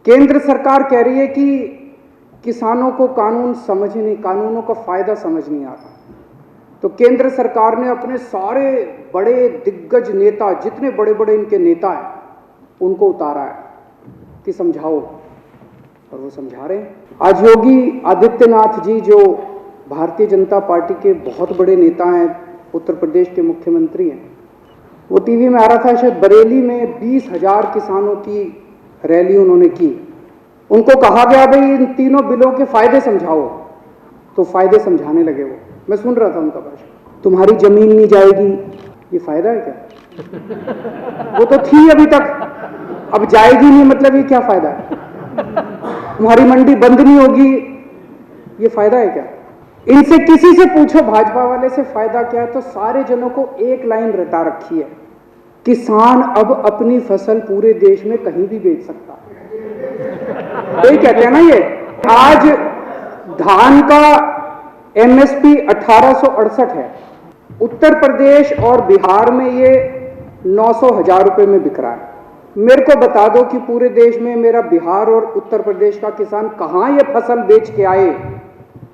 केंद्र सरकार कह रही है कि किसानों को कानूनों का फायदा समझ नहीं आता। तो केंद्र सरकार ने अपने सारे बड़े दिग्गज नेता, जितने बड़े बड़े इनके नेता हैं, उनको उतारा है कि समझाओ, और वो समझा रहे हैं। आज योगी आदित्यनाथ जी, जो भारतीय जनता पार्टी के बहुत बड़े नेता हैं, उत्तर प्रदेश के मुख्यमंत्री हैं, वो टीवी में आ रहा था, शायद बरेली में 20,000 किसानों की रैली उन्होंने की। उनको कहा गया भाई इन तीनों बिलों के फायदे समझाओ, तो फायदे समझाने लगे वो। मैं सुन रहा था उनका भाषण। तुम्हारी जमीन नहीं जाएगी, ये फायदा है क्या? वो तो थी अभी तक, अब जाएगी नहीं, मतलब ये क्या फायदा है? तुम्हारी मंडी बंद नहीं होगी, ये फायदा है क्या? इनसे किसी से पूछो, भाजपा वाले से, फायदा क्या है, तो सारे जनों को एक लाइन रटा रखी है, किसान अब अपनी फसल पूरे देश में कहीं भी बेच सकता है। तो ये कहते हैं ना, ये आज धान का एमएसपी 1868 है, उत्तर प्रदेश और बिहार में ये 900,000 रुपए में बिक रहा है। मेरे को बता दो कि पूरे देश में मेरा बिहार और उत्तर प्रदेश का किसान कहां ये फसल बेच के आए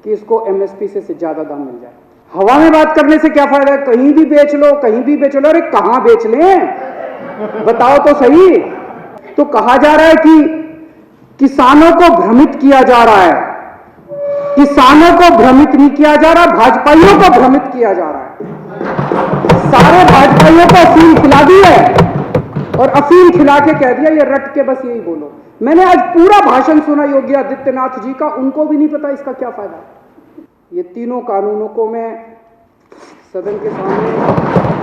कि इसको एमएसपी से ज्यादा दाम मिल जाए। हवा में बात करने से क्या फायदा है? कहीं भी बेच लो, कहीं भी बेच लो। अरे कहां बेच लें, बताओ तो सही। तो कहा जा रहा है कि किसानों को भ्रमित किया जा रहा है। किसानों को भ्रमित नहीं किया जा रहा, भाजपाइयों को भ्रमित किया जा रहा है। सारे भाजपाइयों को अफीम खिला दी है, और अफीम खिला के कह दिया ये रट के बस यही बोलो। मैंने आज पूरा भाषण सुना योगी आदित्यनाथ जी का, उनको भी नहीं पता इसका क्या फायदा है। ये तीनों कानूनों को मैं सदन के सामने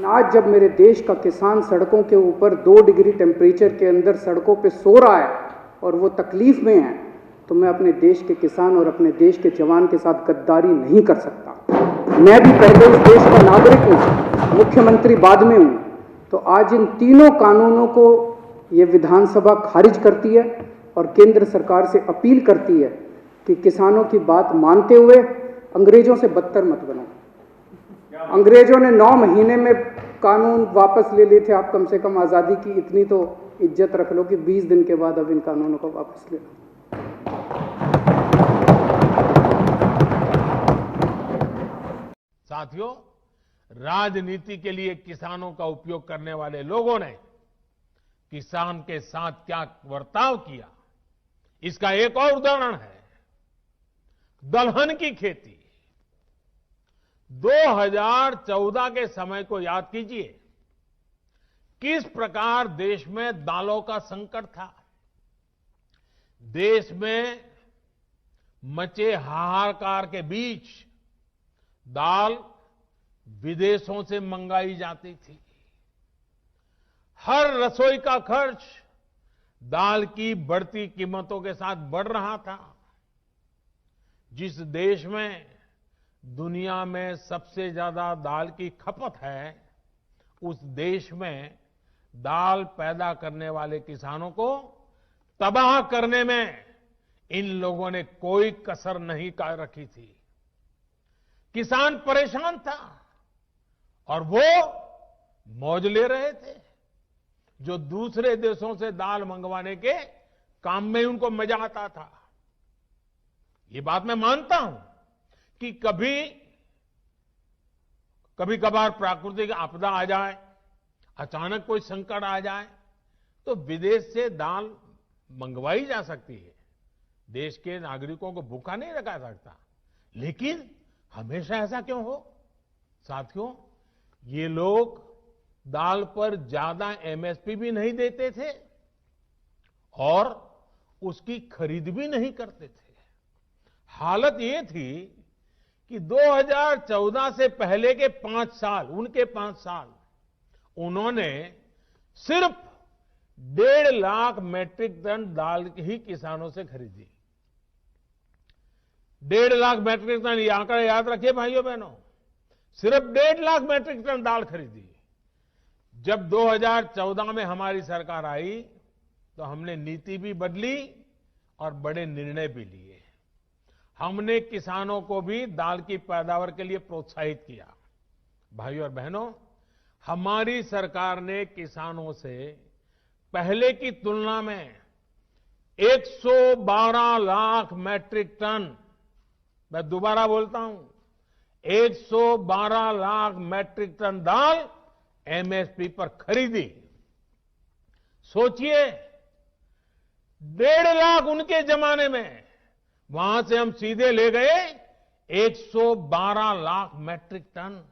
आज जब मेरे देश का किसान सड़कों के ऊपर 2 डिग्री टेम्परेचर के अंदर सड़कों पे सो रहा है और वो तकलीफ में है, तो मैं अपने देश के किसान और अपने देश के जवान के साथ गद्दारी नहीं कर सकता। मैं भी पहले इस देश का नागरिक हूँ, मुख्यमंत्री बाद में हूँ। तो आज इन तीनों कानूनों को ये विधानसभा खारिज करती है और केंद्र सरकार से अपील करती है कि किसानों की बात मानते हुए अंग्रेजों से बदतर मत बनो। अंग्रेजों ने 9 महीने में कानून वापस ले लिए थे, आप कम से कम आज़ादी की इतनी तो इज्जत रख लो कि 20 दिन के बाद अब इन कानूनों को वापस ले लो। साथियों, राजनीति के लिए किसानों का उपयोग करने वाले लोगों ने किसान के साथ क्या बर्ताव किया, इसका एक और उदाहरण है दलहन की खेती। 2014 के समय को याद कीजिए, किस प्रकार देश में दालों का संकट था। देश में मचे हाहाकार के बीच दाल विदेशों से मंगाई जाती थी। हर रसोई का खर्च दाल की बढ़ती कीमतों के साथ बढ़ रहा था। जिस देश में दुनिया में सबसे ज्यादा दाल की खपत है, उस देश में दाल पैदा करने वाले किसानों को तबाह करने में इन लोगों ने कोई कसर नहीं रखी थी। किसान परेशान था और वो मौज ले रहे थे। जो दूसरे देशों से दाल मंगवाने के काम में उनको मजा आता था। ये बात मैं मानता हूं कि कभी कभार प्राकृतिक आपदा आ जाए, अचानक कोई संकट आ जाए, तो विदेश से दाल मंगवाई जा सकती है। देश के नागरिकों को भूखा नहीं रखा सकता। लेकिन हमेशा ऐसा क्यों हो? साथियों, ये लोग दाल पर ज्यादा एमएसपी भी नहीं देते थे और उसकी खरीद भी नहीं करते थे। हालत ये थी कि 2014 से पहले के 5 साल, उनके 5 साल, उन्होंने सिर्फ 1.5 लाख मैट्रिक टन दाल ही किसानों से खरीदी। 1.5 लाख मैट्रिक टन, ये आंकड़ा याद रखिए भाइयों बहनों। सिर्फ 1.5 लाख मैट्रिक टन दाल खरीदी। जब 2014 में हमारी सरकार आई तो हमने नीति भी बदली और बड़े निर्णय भी लिए। हमने किसानों को भी दाल की पैदावार के लिए प्रोत्साहित किया। भाइयों और बहनों, हमारी सरकार ने किसानों से पहले की तुलना में 112 लाख मैट्रिक टन, मैं दोबारा बोलता हूं, 112 लाख मैट्रिक टन दाल एमएसपी पर खरीदी। सोचिए, 1.5 लाख उनके जमाने में, वहां से हम सीधे ले गए 112 लाख मैट्रिक टन।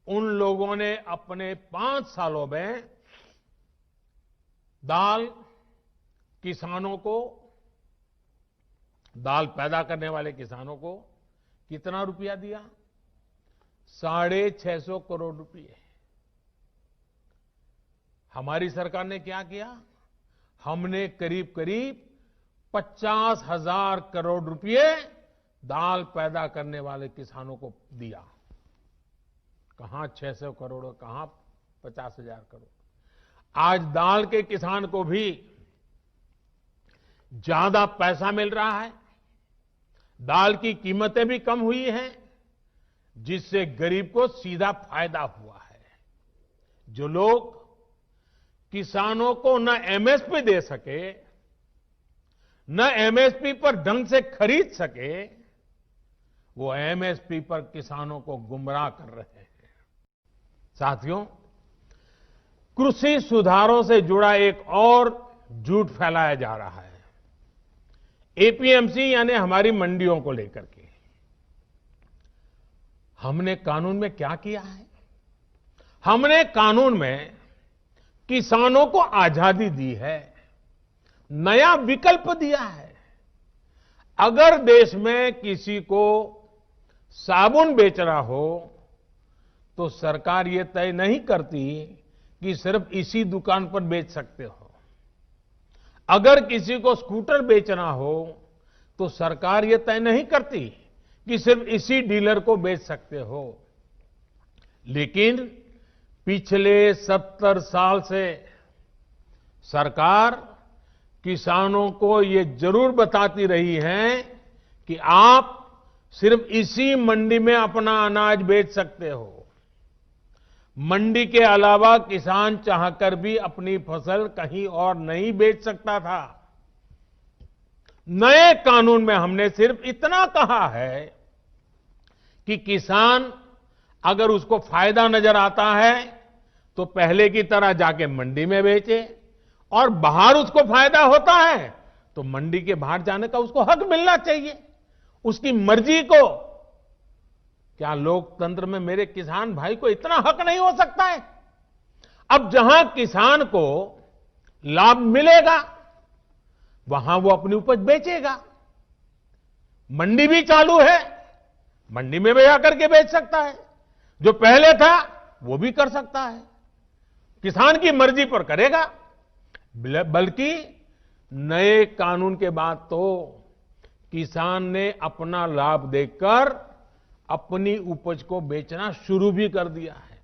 उन लोगों ने अपने 5 सालों में दाल किसानों को, दाल पैदा करने वाले किसानों को कितना रुपया दिया? 650 करोड़ रुपए। हमारी सरकार ने क्या किया? हमने करीब करीब 50,000 करोड़ रुपए दाल पैदा करने वाले किसानों को दिया। कहां 600 करोड़, कहां 50,000 करोड़। आज दाल के किसान को भी ज्यादा पैसा मिल रहा है, दाल की कीमतें भी कम हुई हैं, जिससे गरीब को सीधा फायदा हुआ है। जो लोग किसानों को न एमएसपी दे सके, न एमएसपी पर ढंग से खरीद सके, वो एमएसपी पर किसानों को गुमराह कर रहे हैं। साथियों, कृषि सुधारों से जुड़ा एक और झूठ फैलाया जा रहा है, एपीएमसी यानी हमारी मंडियों को लेकर के। हमने कानून में क्या किया है? हमने कानून में किसानों को आजादी दी है, नया विकल्प दिया है। अगर देश में किसी को साबुन बेचना हो तो सरकार ये तय नहीं करती कि सिर्फ इसी दुकान पर बेच सकते हो। अगर किसी को स्कूटर बेचना हो तो सरकार ये तय नहीं करती कि सिर्फ इसी डीलर को बेच सकते हो। लेकिन पिछले 70 साल से सरकार किसानों को ये जरूर बताती रही है कि आप सिर्फ इसी मंडी में अपना अनाज बेच सकते हो। मंडी के अलावा किसान चाहकर भी अपनी फसल कहीं और नहीं बेच सकता था। नए कानून में हमने सिर्फ इतना कहा है कि किसान अगर उसको फायदा नजर आता है तो पहले की तरह जाके मंडी में बेचे, और बाहर उसको फायदा होता है तो मंडी के बाहर जाने का उसको हक मिलना चाहिए, उसकी मर्जी को। क्या लोकतंत्र में मेरे किसान भाई को इतना हक नहीं हो सकता है? अब जहां किसान को लाभ मिलेगा वहां वो अपनी उपज बेचेगा। मंडी भी चालू है, मंडी में भी आकर के बेच सकता है। जो पहले था वो भी कर सकता है, किसान की मर्जी पर करेगा। बल्कि नए कानून के बाद तो किसान ने अपना लाभ देखकर अपनी उपज को बेचना शुरू भी कर दिया है।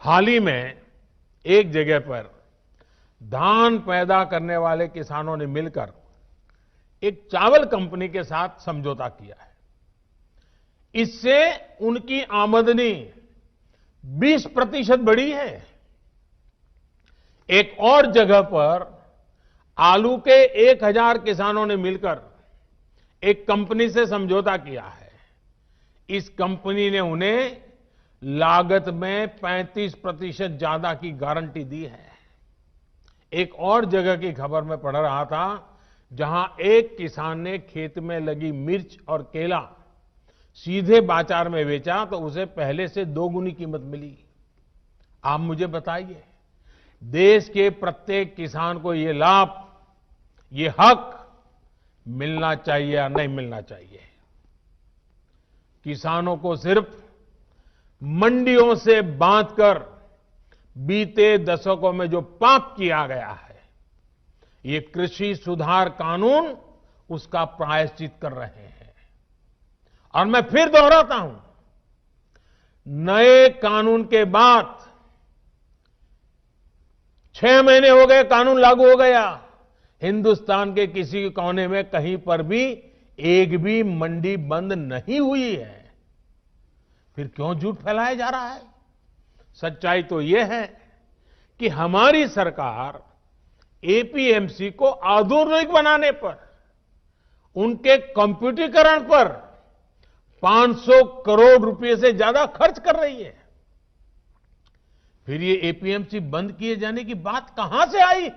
हाल ही में एक जगह पर धान पैदा करने वाले किसानों ने मिलकर एक चावल कंपनी के साथ समझौता किया है। इससे उनकी आमदनी 20% बढ़ी है। एक और जगह पर आलू के 1000 किसानों ने मिलकर एक कंपनी से समझौता किया है। इस कंपनी ने उन्हें लागत में 35% ज्यादा की गारंटी दी है। एक और जगह की खबर में पढ़ रहा था, जहां एक किसान ने खेत में लगी मिर्च और केला सीधे बाजार में बेचा तो उसे पहले से 2 गुनी कीमत मिली। आप मुझे बताइए, देश के प्रत्येक किसान को ये लाभ, ये हक मिलना चाहिए या नहीं मिलना चाहिए? किसानों को सिर्फ मंडियों से बांधकर बीते दशकों में जो पाप किया गया है, ये कृषि सुधार कानून उसका प्रायश्चित कर रहे हैं। और मैं फिर दोहराता हूं, नए कानून के बाद 6 महीने हो गए, कानून लागू हो गया, हिंदुस्तान के किसी कोने में कहीं पर भी एक भी मंडी बंद नहीं हुई है। फिर क्यों झूठ फैलाया जा रहा है? सच्चाई तो यह है कि हमारी सरकार एपीएमसी को आधुनिक बनाने पर, उनके कंप्यूटरीकरण पर 500 करोड़ रुपए से ज्यादा खर्च कर रही है। फिर ये एपीएमसी बंद किए जाने की बात कहां से आई?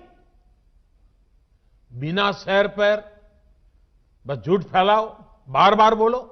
बिना सैर पैर बस झूठ फैलाओ, बार बार बोलो।